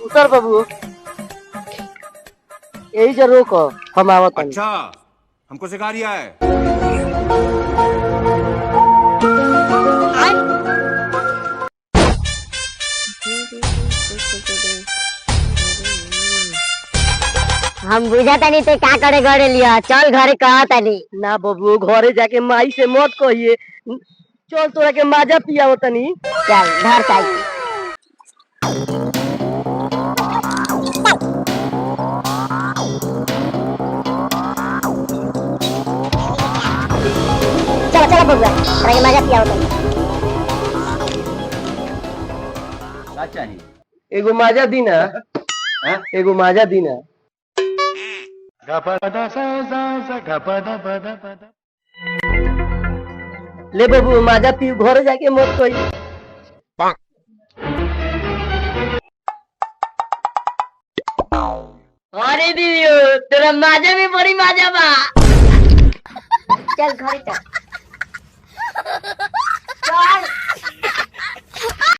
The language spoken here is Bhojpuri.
उतर बाबू, यही जरूर को हम आवत। अच्छा, हमको सिखा रिया है। हम बुझा तनी ते का करे घरे लिया, चल घरे कहा तनी। ना बाबू, घरे जाके माई से मत कहिए, चल तोरा के माजा पियाओ तनी। चल धर साइकिल। चलो चलो बबुआ, तेरे के माजा पियाओ तनी। क्या चाहिए? एगो माजा दीना, एगो माजा दीना। ले बाबू माजा पी, घरे जाके मत कही। अरे दीदियो, तेरा माजा में बड़ी माजा बा। चल घरे चल। चल